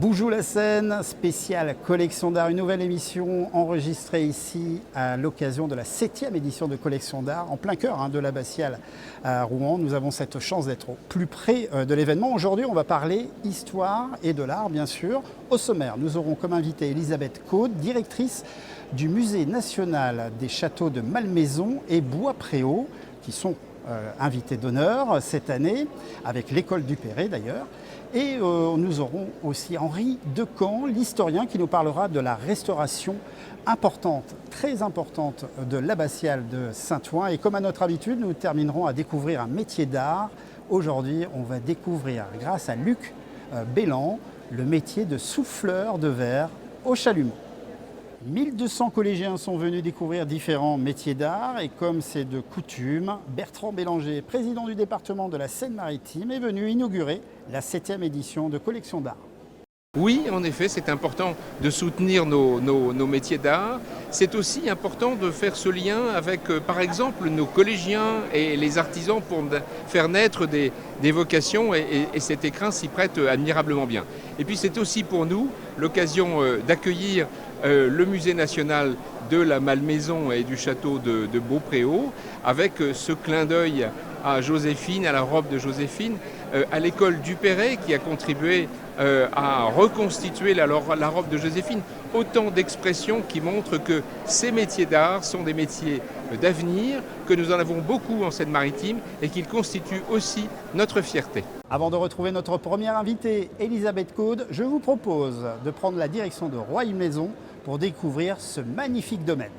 Boujoux-la-Seine, spéciale collection d'art, une nouvelle émission enregistrée ici à l'occasion de la 7e édition de collection d'art, en plein cœur de l'abbatiale à Rouen. Nous avons cette chance d'être au plus près de l'événement. Aujourd'hui, on va parler histoire et de l'art, bien sûr. Au sommaire, nous aurons comme invitée Elisabeth Caude, directrice du Musée national des châteaux de Malmaison et Bois-Préau, qui sont invités d'honneur cette année, avec l'école du Perret d'ailleurs. Et nous aurons aussi Henri Decamps, l'historien, qui nous parlera de la restauration importante, très importante de l'abbatiale de Saint-Ouen. Et comme à notre habitude, nous terminerons à découvrir un métier d'art. Aujourd'hui, on va découvrir, grâce à Luc Belland, le métier de souffleur de verre au chalumeau. 1200 collégiens sont venus découvrir différents métiers d'art et comme c'est de coutume, Bertrand Bélanger, président du département de la Seine-Maritime, est venu inaugurer la 7e édition de collection d'art. Oui, en effet, c'est important de soutenir nos métiers d'art. C'est aussi important de faire ce lien avec, par exemple, nos collégiens et les artisans pour faire naître des vocations et cet écrin s'y prête admirablement bien. Et puis c'est aussi pour nous l'occasion d'accueillir le Musée national de la Malmaison et du château de Bois-Préau avec ce clin d'œil à Joséphine, à la robe de Joséphine, à l'école du Perret qui a contribué à reconstituer la robe de Joséphine. Autant d'expressions qui montrent que ces métiers d'art sont des métiers d'avenir, que nous en avons beaucoup en Seine-Maritime et qu'ils constituent aussi notre fierté. Avant de retrouver notre première invitée, Elisabeth Caude, je vous propose de prendre la direction de Rueil-Malmaison pour découvrir ce magnifique domaine.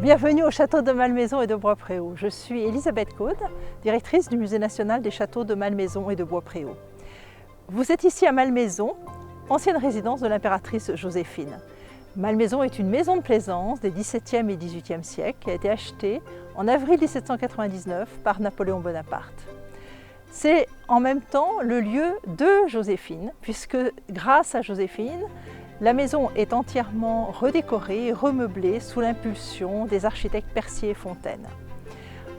Bienvenue au château de Malmaison et de Bois-Préau. Je suis Elisabeth Caude, directrice du Musée national des châteaux de Malmaison et de Bois-Préau. Vous êtes ici à Malmaison, ancienne résidence de l'impératrice Joséphine. Malmaison est une maison de plaisance des XVIIe et XVIIIe siècles qui a été achetée en avril 1799 par Napoléon Bonaparte. C'est en même temps le lieu de Joséphine, puisque grâce à Joséphine, la maison est entièrement redécorée et remeublée sous l'impulsion des architectes Percier et Fontaine.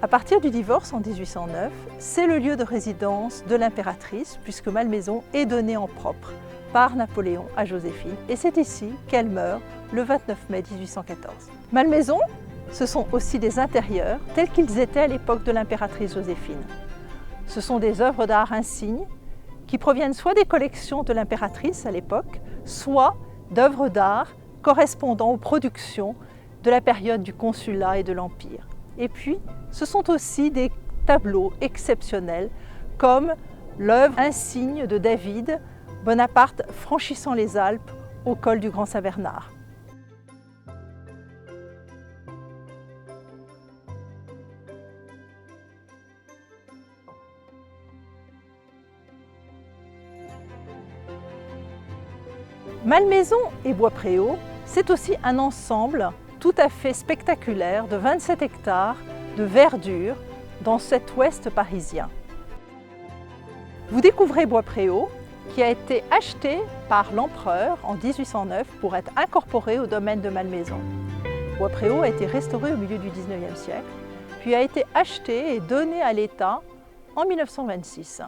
À partir du divorce en 1809, c'est le lieu de résidence de l'impératrice puisque Malmaison est donnée en propre par Napoléon à Joséphine et c'est ici qu'elle meurt le 29 mai 1814. Malmaison, ce sont aussi des intérieurs tels qu'ils étaient à l'époque de l'impératrice Joséphine. Ce sont des œuvres d'art insignes qui proviennent soit des collections de l'impératrice à l'époque, soit d'œuvres d'art correspondant aux productions de la période du Consulat et de l'Empire. Et puis, ce sont aussi des tableaux exceptionnels comme l'œuvre insigne de David, Bonaparte franchissant les Alpes au col du Grand Saint-Bernard. Malmaison et Bois-Préau, c'est aussi un ensemble tout à fait spectaculaire de 27 hectares de verdure dans cet ouest parisien. Vous découvrez Bois-Préau qui a été acheté par l'empereur en 1809 pour être incorporé au domaine de Malmaison. Bois-Préau a été restauré au milieu du XIXe siècle, puis a été acheté et donné à l'État en 1926.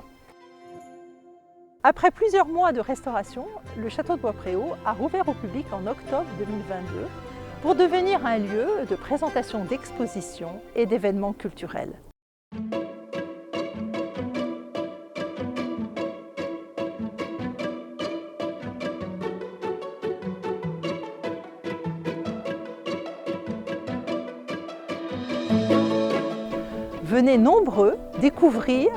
Après plusieurs mois de restauration, le château de Bois-Préau a rouvert au public en octobre 2022 pour devenir un lieu de présentation d'expositions et d'événements culturels. Venez nombreux découvrir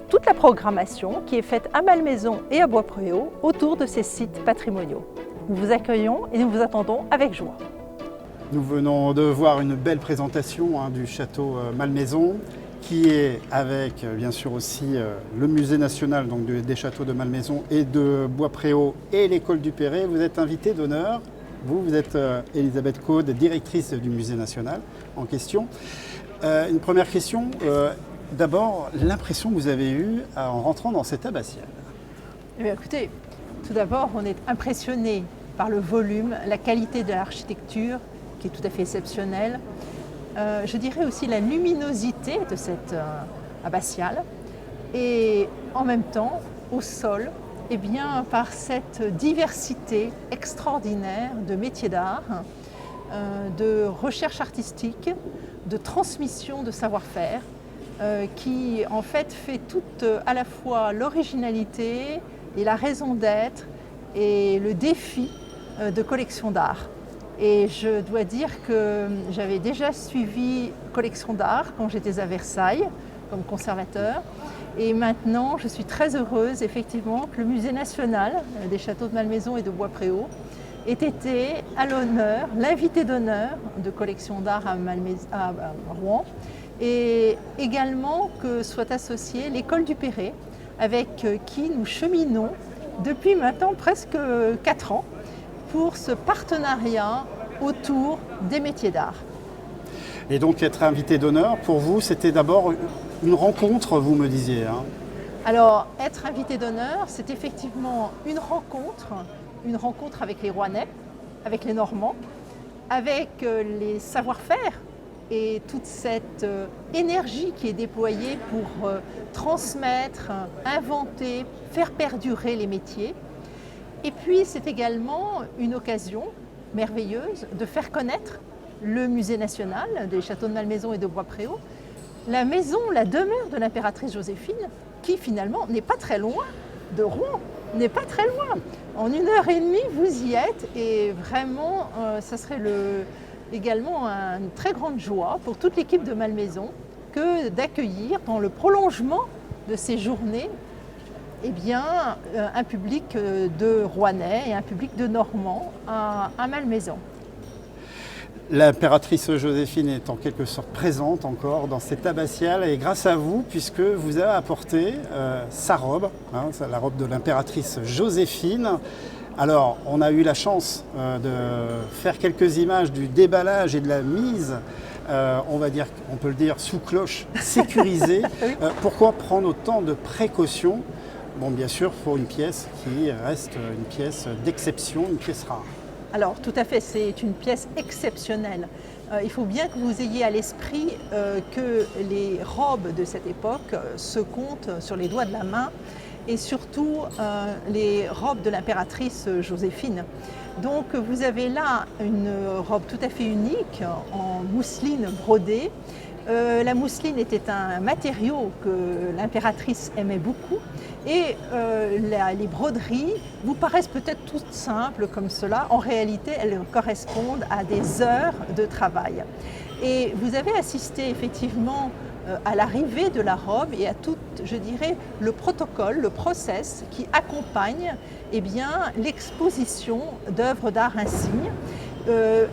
toute la programmation qui est faite à Malmaison et à Bois-Préau autour de ces sites patrimoniaux. Nous vous accueillons et nous vous attendons avec joie. Nous venons de voir une belle présentation du château Malmaison qui est avec bien sûr aussi le Musée national des châteaux de Malmaison et de Bois-Préau et l'école du Perret. Vous êtes invité d'honneur Vous êtes Elisabeth Caude, directrice du Musée national en question. Une première question, d'abord, l'impression que vous avez eue en rentrant dans cette abbatiale. Eh bien, écoutez, tout d'abord, on est impressionné par le volume, la qualité de l'architecture, qui est tout à fait exceptionnelle. Je dirais aussi la luminosité de cette abbatiale. Et en même temps, au sol, eh bien, par cette diversité extraordinaire de métiers d'art, de recherche artistique, de transmission de savoir-faire, qui en fait toute à la fois l'originalité et la raison d'être et le défi de collection d'art. Et je dois dire que j'avais déjà suivi collection d'art quand j'étais à Versailles comme conservateur. Et maintenant, je suis très heureuse effectivement que le Musée national des châteaux de Malmaison et de Bois-Préau ait été à l'honneur, l'invité d'honneur de collection d'art à Rouen, et également que soit associée l'école du Perret, avec qui nous cheminons depuis maintenant presque 4 ans pour ce partenariat autour des métiers d'art. Et donc être invité d'honneur, pour vous, c'était d'abord une rencontre, vous me disiez. Alors, être invité d'honneur, c'est effectivement une rencontre avec les Rouennais, avec les Normands, avec les savoir-faire et toute cette énergie qui est déployée pour transmettre, inventer, faire perdurer les métiers. Et puis, c'est également une occasion merveilleuse de faire connaître le Musée national des châteaux de Malmaison et de Bois-Préau, la maison, la demeure de l'impératrice Joséphine, qui finalement n'est pas très loin de Rouen, n'est pas très loin. En 1h30, vous y êtes et vraiment, ça serait également une très grande joie pour toute l'équipe de Malmaison que d'accueillir dans le prolongement de ces journées eh bien, un public de Rouennais et un public de Normands à Malmaison. L'impératrice Joséphine est en quelque sorte présente encore dans cette abbatiale et grâce à vous, puisque vous avez apporté sa robe, la robe de l'impératrice Joséphine. Alors, on a eu la chance de faire quelques images du déballage et de la mise, on peut le dire, sous cloche, sécurisée. Oui. Pourquoi prendre autant de précautions? Bon, bien sûr, il faut une pièce qui reste une pièce d'exception, une pièce rare. Alors, tout à fait, c'est une pièce exceptionnelle. Il faut bien que vous ayez à l'esprit que les robes de cette époque se comptent sur les doigts de la main, et surtout les robes de l'impératrice Joséphine. Donc vous avez là une robe tout à fait unique en mousseline brodée. La mousseline était un matériau que l'impératrice aimait beaucoup, et les broderies vous paraissent peut-être toutes simples comme cela. En réalité, elles correspondent à des heures de travail. Et vous avez assisté effectivement à l'arrivée de la robe et à tout, je dirais, le protocole, le process qui accompagne eh bien, l'exposition d'œuvres d'art insignes.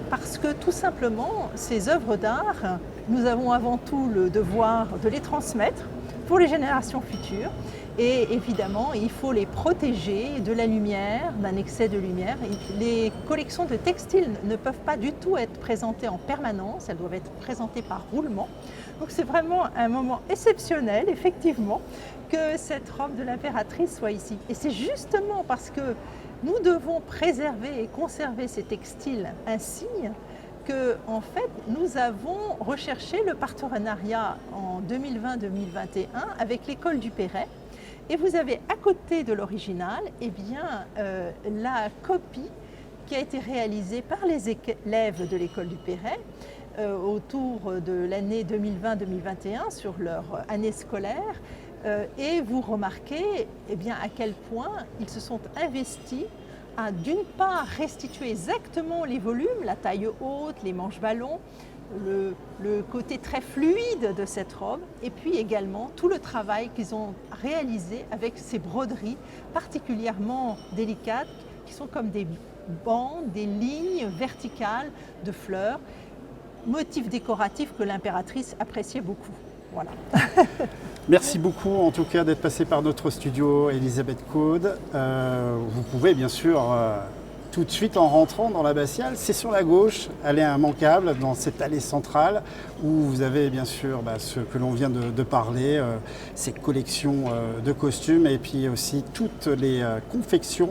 Parce que tout simplement, ces œuvres d'art, nous avons avant tout le devoir de les transmettre pour les générations futures. Et évidemment, il faut les protéger de la lumière, d'un excès de lumière. Les collections de textiles ne peuvent pas du tout être présentées en permanence, elles doivent être présentées par roulement. Donc c'est vraiment un moment exceptionnel, effectivement, que cette robe de l'impératrice soit ici. Et c'est justement parce que nous devons préserver et conserver ces textiles insignes que, en fait, nous avons recherché le partenariat en 2020-2021 avec l'école du Perret. Et vous avez à côté de l'original eh bien, la copie qui a été réalisée par les élèves de l'école du Perret autour de l'année 2020-2021 sur leur année scolaire. Et vous remarquez eh bien, à quel point ils se sont investis à d'une part restituer exactement les volumes, la taille haute, les manches ballons, le côté très fluide de cette robe, et puis également tout le travail qu'ils ont réalisé avec ces broderies particulièrement délicates qui sont comme des bandes, des lignes verticales de fleurs, motif décoratif que l'impératrice appréciait beaucoup. Voilà. Merci beaucoup en tout cas d'être passée par notre studio, Elisabeth Caude. Vous pouvez bien sûr tout de suite en rentrant dans l'abbatiale, c'est sur la gauche, allée immanquable, dans cette allée centrale, où vous avez bien sûr ce que l'on vient de parler, ces collections de costumes, et puis aussi toutes les confections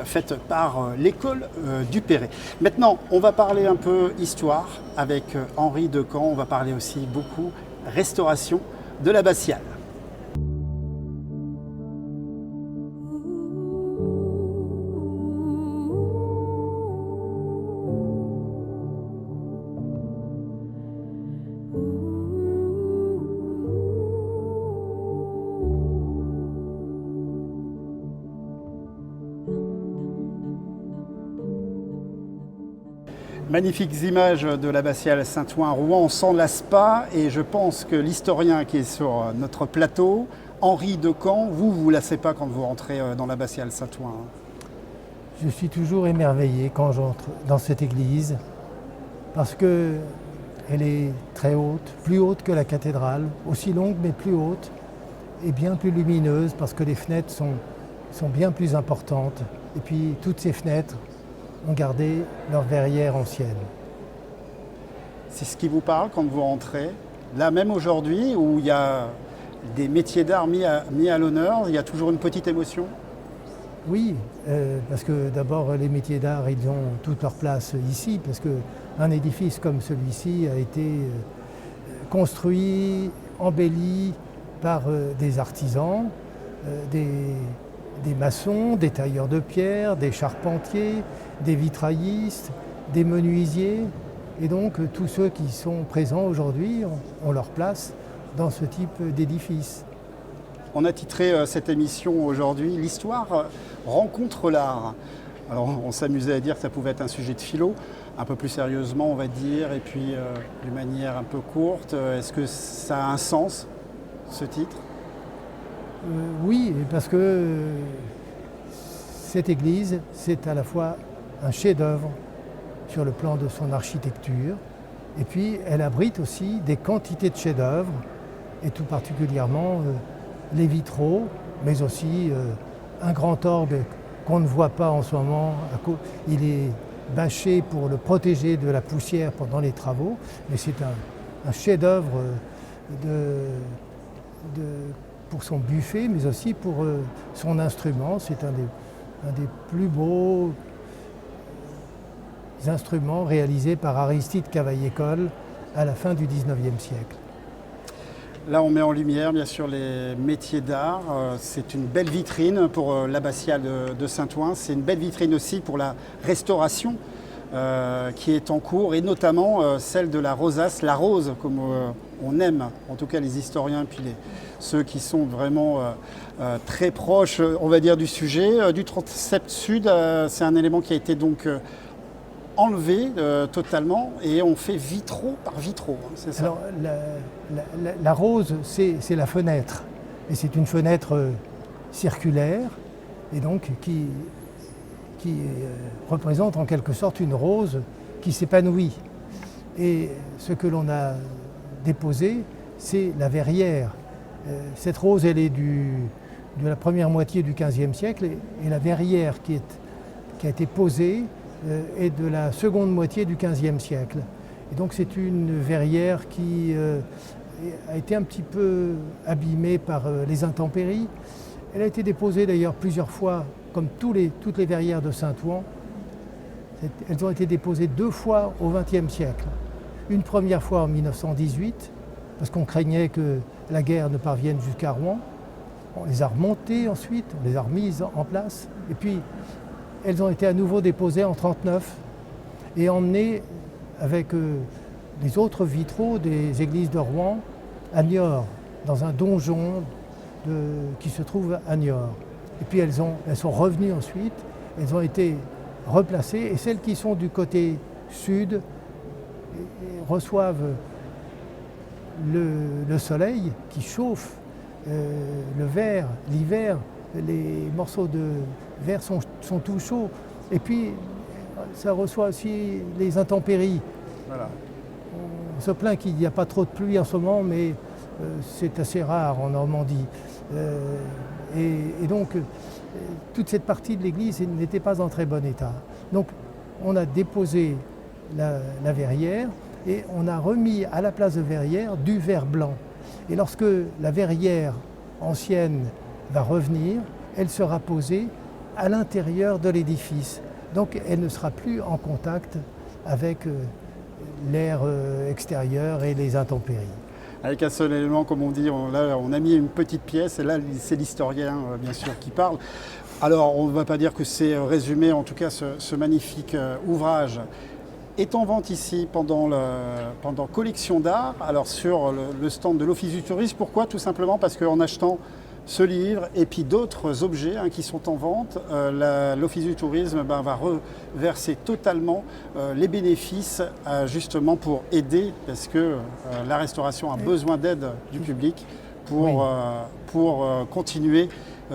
faites par l'école du Perret. Maintenant, on va parler un peu histoire avec Henri Decamps, on va parler aussi beaucoup restauration de l'abbatiale. Magnifiques images de l'abbatiale Saint-Ouen-Rouen, on s'en lasse pas et je pense que l'historien qui est sur notre plateau, Henri Decamps, vous lassez pas quand vous rentrez dans l'abbatiale Saint-Ouen. Je suis toujours émerveillé quand j'entre dans cette église parce qu'elle est très haute, plus haute que la cathédrale, aussi longue mais plus haute et bien plus lumineuse parce que les fenêtres sont bien plus importantes et puis toutes ces fenêtres ont gardé leur verrière ancienne. C'est ce qui vous parle quand vous rentrez, là même aujourd'hui où il y a des métiers d'art mis à l'honneur, il y a toujours une petite émotion? Oui, parce que d'abord les métiers d'art ils ont toute leur place ici, parce qu'un édifice comme celui-ci a été construit, embelli par des artisans, des maçons, des tailleurs de pierre, des charpentiers, des vitraillistes, des menuisiers. Et donc tous ceux qui sont présents aujourd'hui ont leur place dans ce type d'édifice. On a titré cette émission aujourd'hui « L'histoire rencontre l'art ». Alors on s'amusait à dire que ça pouvait être un sujet de philo, un peu plus sérieusement on va dire, et puis d'une manière un peu courte. Est-ce que ça a un sens, ce titre? Oui, parce que cette église, c'est à la fois un chef-d'œuvre sur le plan de son architecture, et puis elle abrite aussi des quantités de chefs-d'œuvre, et tout particulièrement les vitraux, mais aussi un grand orgue qu'on ne voit pas en ce moment. Il est bâché pour le protéger de la poussière pendant les travaux, mais c'est un chef-d'œuvre pour son buffet, mais aussi pour son instrument. C'est un des plus beaux instruments réalisés par Aristide Cavaillé-Coll à la fin du XIXe siècle. Là, on met en lumière, bien sûr, les métiers d'art. C'est une belle vitrine pour l'abbatiale de Saint-Ouen. C'est une belle vitrine aussi pour la restauration qui est en cours, et notamment celle de la rosace, la rose, comme on aime, en tout cas les historiens, puis ceux qui sont vraiment très proches, on va dire, du sujet. Du transept sud, c'est un élément qui a été donc enlevé totalement, et on fait vitraux par vitraux, c'est ça? Alors la rose, c'est la fenêtre, et c'est une fenêtre circulaire, et donc qui représente en quelque sorte une rose qui s'épanouit. Et ce que l'on a déposé, c'est la verrière. Cette rose, elle est de la première moitié du XVe siècle, et la verrière qui a été posée est de la seconde moitié du XVe siècle. Et donc c'est une verrière qui a été un petit peu abîmée par les intempéries. Elle a été déposée d'ailleurs plusieurs fois, comme toutes les verrières de Saint-Ouen. Elles ont été déposées 2 fois au XXe siècle. Une première fois en 1918, parce qu'on craignait que la guerre ne parvienne jusqu'à Rouen. On les a remontées ensuite, on les a remises en place. Et puis, elles ont été à nouveau déposées en 1939 et emmenées avec les autres vitraux des églises de Rouen à Niort, dans un donjon qui se trouve à Niort. Et puis elles sont revenues ensuite, elles ont été replacées, et celles qui sont du côté sud reçoivent le soleil qui chauffe le verre, l'hiver. Les morceaux de verre sont tout chauds. Et puis, ça reçoit aussi les intempéries. Voilà. On se plaint qu'il n'y a pas trop de pluie en ce moment, mais c'est assez rare en Normandie. Et donc, toute cette partie de l'église n'était pas en très bon état. Donc, on a déposé la verrière et on a remis à la place de verrière du verre blanc. Et lorsque la verrière ancienne va revenir, elle sera posée à l'intérieur de l'édifice. Donc, elle ne sera plus en contact avec l'air extérieur et les intempéries. Avec un seul élément, comme on dit, là, on a mis une petite pièce et là c'est l'historien bien sûr qui parle. Alors on ne va pas dire que c'est résumé, en tout cas ce magnifique ouvrage est en vente ici pendant Collection d'Art, alors sur le stand de l'Office du Tourisme. Pourquoi? Tout simplement parce qu'en achetant ce livre et puis d'autres objets qui sont en vente, l'Office du Tourisme va reverser totalement les bénéfices justement pour aider, parce que la restauration a besoin d'aide du public pour continuer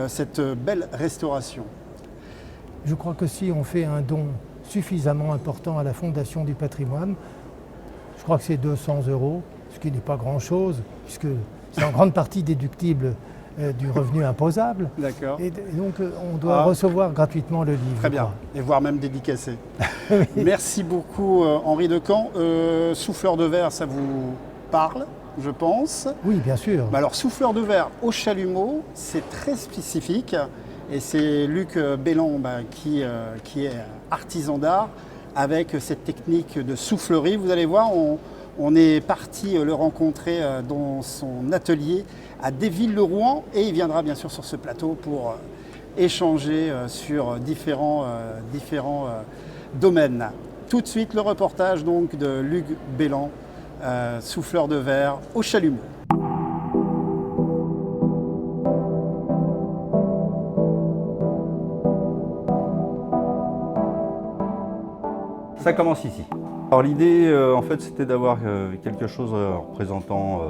cette belle restauration. Je crois que si on fait un don suffisamment important à la Fondation du patrimoine, je crois que c'est 200 €, ce qui n'est pas grand-chose, puisque c'est en grande partie déductible du revenu imposable. D'accord. Et donc on doit recevoir gratuitement le livre. Très bien, et voire même dédicacé. Oui. Merci beaucoup Henri Decamps. Souffleur de verre, ça vous parle, je pense? Oui, bien sûr. Alors souffleur de verre au chalumeau, c'est très spécifique. Et c'est Luc Bellan qui est artisan d'art avec cette technique de soufflerie. Vous allez voir, on est parti le rencontrer dans son atelier à Desvilles-le-Rouen et il viendra bien sûr sur ce plateau pour échanger sur différents domaines. Tout de suite le reportage donc de Luc Bellan, souffleur de verre au chalumeau. Ça commence ici. Alors l'idée, en fait, c'était d'avoir quelque chose représentant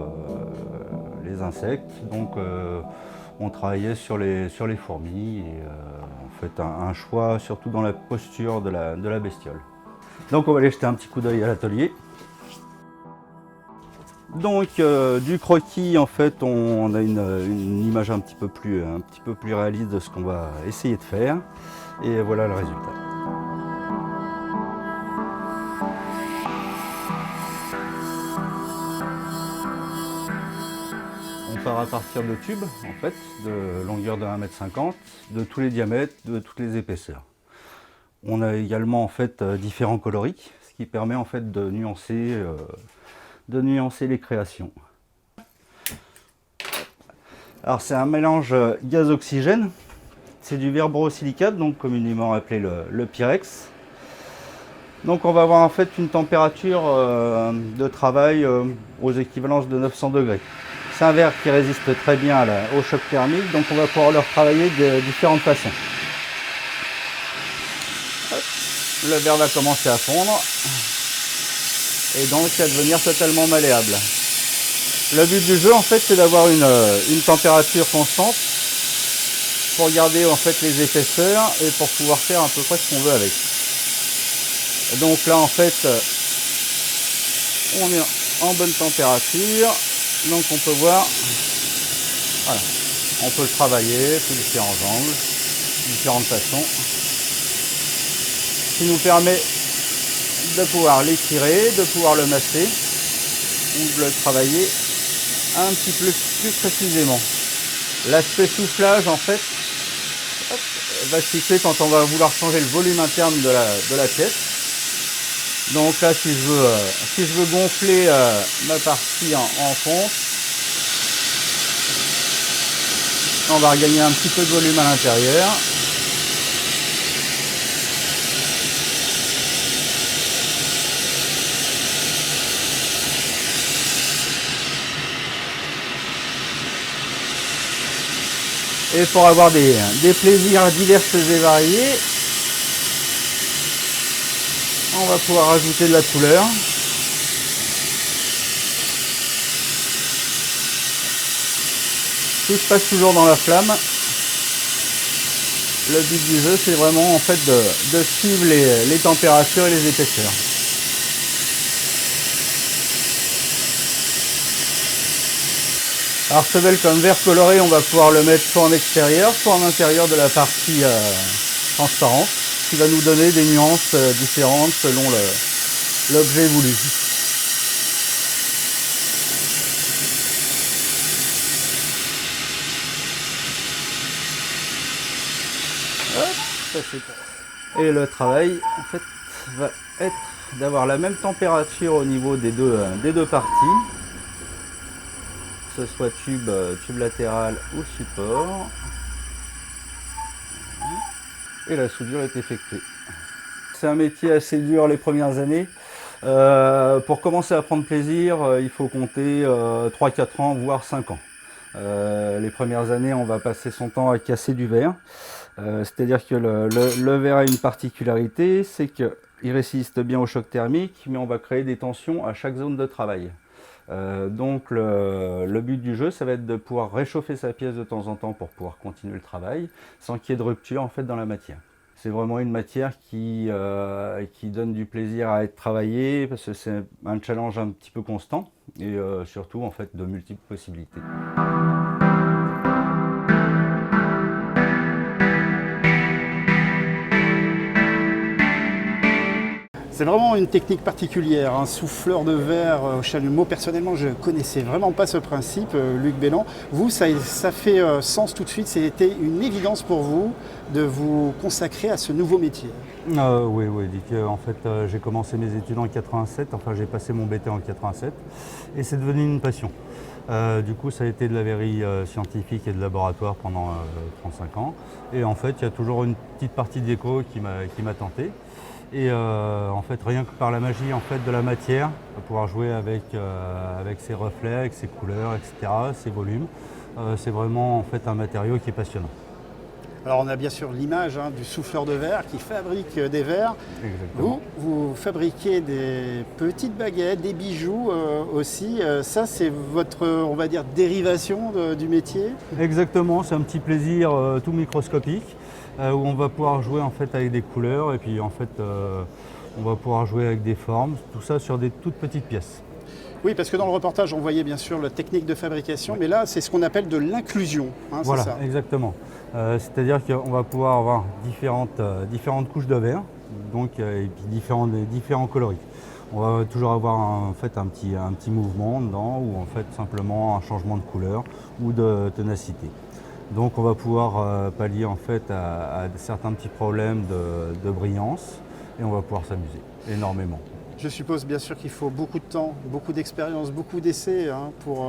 les insectes. Donc, on travaillait sur les fourmis et en fait un choix surtout dans la posture de la bestiole. Donc, on va aller jeter un petit coup d'œil à l'atelier. Donc, du croquis, en fait, on a une image un petit peu plus réaliste de ce qu'on va essayer de faire. Et voilà le résultat. On part à partir de tubes, en fait, de longueur de 1,50 m, de tous les diamètres, de toutes les épaisseurs. On a également en fait différents coloris, ce qui permet en fait de nuancer les créations. Alors c'est un mélange gaz-oxygène, c'est du verbrosilicate, donc communément appelé le Pyrex. Donc on va avoir en fait une température de travail aux équivalences de 900 degrés. C'est un verre qui résiste très bien au choc thermique, donc on va pouvoir le retravailler de différentes façons. Le verre va commencer à fondre et donc à devenir totalement malléable. Le but du jeu en fait c'est d'avoir une température constante pour garder en fait les épaisseurs et pour pouvoir faire à peu près ce qu'on veut avec. Et donc là en fait on est en bonne température. Donc on peut voir, voilà, on peut le travailler sous différents angles, différentes façons, ce qui nous permet de pouvoir l'étirer, de pouvoir le masser ou de le travailler un petit peu plus précisément. L'aspect soufflage en fait va se fixer quand on va vouloir changer le volume interne de la pièce. Donc là, si je veux gonfler ma partie en fonte, on va regagner un petit peu de volume à l'intérieur. Et pour avoir des plaisirs divers et variés, on va pouvoir ajouter de la couleur. Tout se passe toujours dans la flamme. Le but du jeu, c'est vraiment en fait de suivre les températures et les épaisseurs. Arcevel comme verre coloré, on va pouvoir le mettre soit en extérieur, soit en intérieur de la partie transparente, qui va nous donner des nuances différentes selon l'objet voulu. Hop, ça c'est bon. Et le travail en fait va être d'avoir la même température au niveau des deux parties, que ce soit tube latéral ou support. Et la soudure est effectuée. C'est un métier assez dur les premières années. Pour commencer à prendre plaisir, il faut compter 3-4 ans, voire 5 ans. Les premières années, on va passer son temps à casser du verre. C'est-à-dire que le verre a une particularité, c'est qu'il résiste bien au choc thermique, mais on va créer des tensions à chaque zone de travail. Donc le but du jeu, ça va être de pouvoir réchauffer sa pièce de temps en temps pour pouvoir continuer le travail, sans qu'il y ait de rupture en fait dans la matière. C'est vraiment une matière qui donne du plaisir à être travaillée, parce que c'est un challenge un petit peu constant, et surtout en fait de multiples possibilités. C'est vraiment une technique particulière, un souffleur de verre au chalumeau. Personnellement, je ne connaissais vraiment pas ce principe, Luc Belland. Vous, ça fait sens tout de suite, c'était une évidence pour vous de vous consacrer à ce nouveau métier. Oui, en fait, j'ai commencé mes études en 87, enfin j'ai passé mon BT en 87, et c'est devenu une passion. Du coup, ça a été de la verrerie scientifique et de laboratoire pendant 35 ans. Et en fait, il y a toujours une petite partie de déco qui m'a tenté. Et en fait, rien que par la magie en fait, de la matière, pouvoir jouer avec ses reflets, avec ses couleurs, etc., ses volumes, c'est vraiment en fait, un matériau qui est passionnant. Alors on a bien sûr l'image du souffleur de verre qui fabrique des verres. Exactement. Vous fabriquez des petites baguettes, des bijoux aussi. Ça, c'est votre, on va dire, dérivation du métier? Exactement, c'est un petit plaisir tout microscopique. Où on va pouvoir jouer en fait avec des couleurs et puis en fait on va pouvoir jouer avec des formes, tout ça sur des toutes petites pièces. Oui, parce que dans le reportage on voyait bien sûr la technique de fabrication, mais là c'est ce qu'on appelle de l'inclusion, Voilà, c'est ça? exactement. C'est-à-dire qu'on va pouvoir avoir différentes couches de verre, donc et puis différents coloris. On va toujours avoir en fait un petit mouvement dedans ou en fait simplement un changement de couleur ou de ténacité. Donc on va pouvoir pallier en fait à certains petits problèmes de brillance et on va pouvoir s'amuser énormément. Je suppose bien sûr qu'il faut beaucoup de temps, beaucoup d'expérience, beaucoup d'essais pour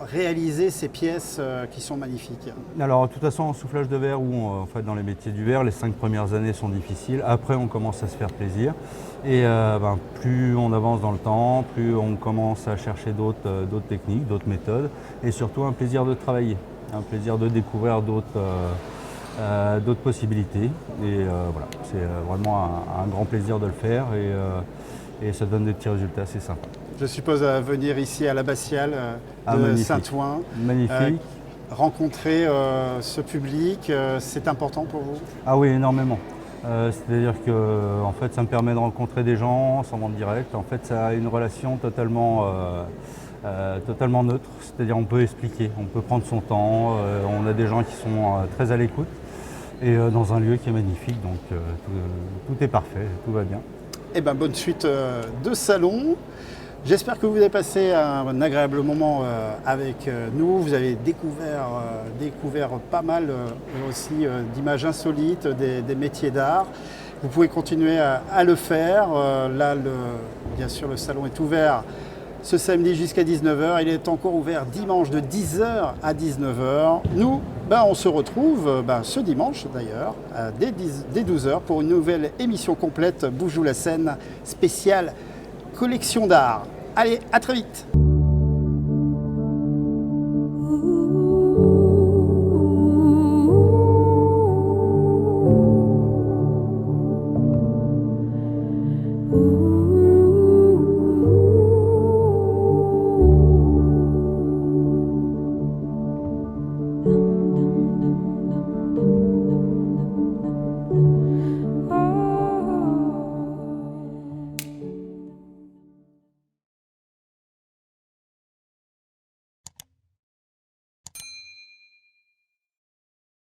réaliser ces pièces qui sont magnifiques. Alors de toute façon en soufflage de verre ou en fait dans les métiers du verre, les 5 premières années sont difficiles. Après on commence à se faire plaisir et plus on avance dans le temps, plus on commence à chercher d'autres techniques, d'autres méthodes et surtout un plaisir de travailler. Un plaisir de découvrir d'autres possibilités. Et voilà, c'est vraiment un grand plaisir de le faire et ça donne des petits résultats assez sympas. Je suppose à venir ici à l'abbatiale de Saint-Ouen. Magnifique. Rencontrer ce public, c'est important pour vous? Ah oui, énormément. C'est-à-dire que en fait, ça me permet de rencontrer des gens sans vente directe. En fait, ça a une relation totalement neutre, c'est-à-dire on peut expliquer, on peut prendre son temps, on a des gens qui sont très à l'écoute et dans un lieu qui est magnifique, donc tout est parfait, tout va bien. Eh bien, bonne suite de salon. J'espère que vous avez passé un agréable moment avec nous. Vous avez découvert pas mal aussi d'images insolites, des métiers d'art. Vous pouvez continuer à le faire. Là, bien sûr, le salon est ouvert ce samedi jusqu'à 19h. Il est encore ouvert dimanche de 10h à 19h. Nous, on se retrouve ce dimanche d'ailleurs, dès 12h pour une nouvelle émission complète Boujoux la Seine spéciale collection d'art. Allez, à très vite!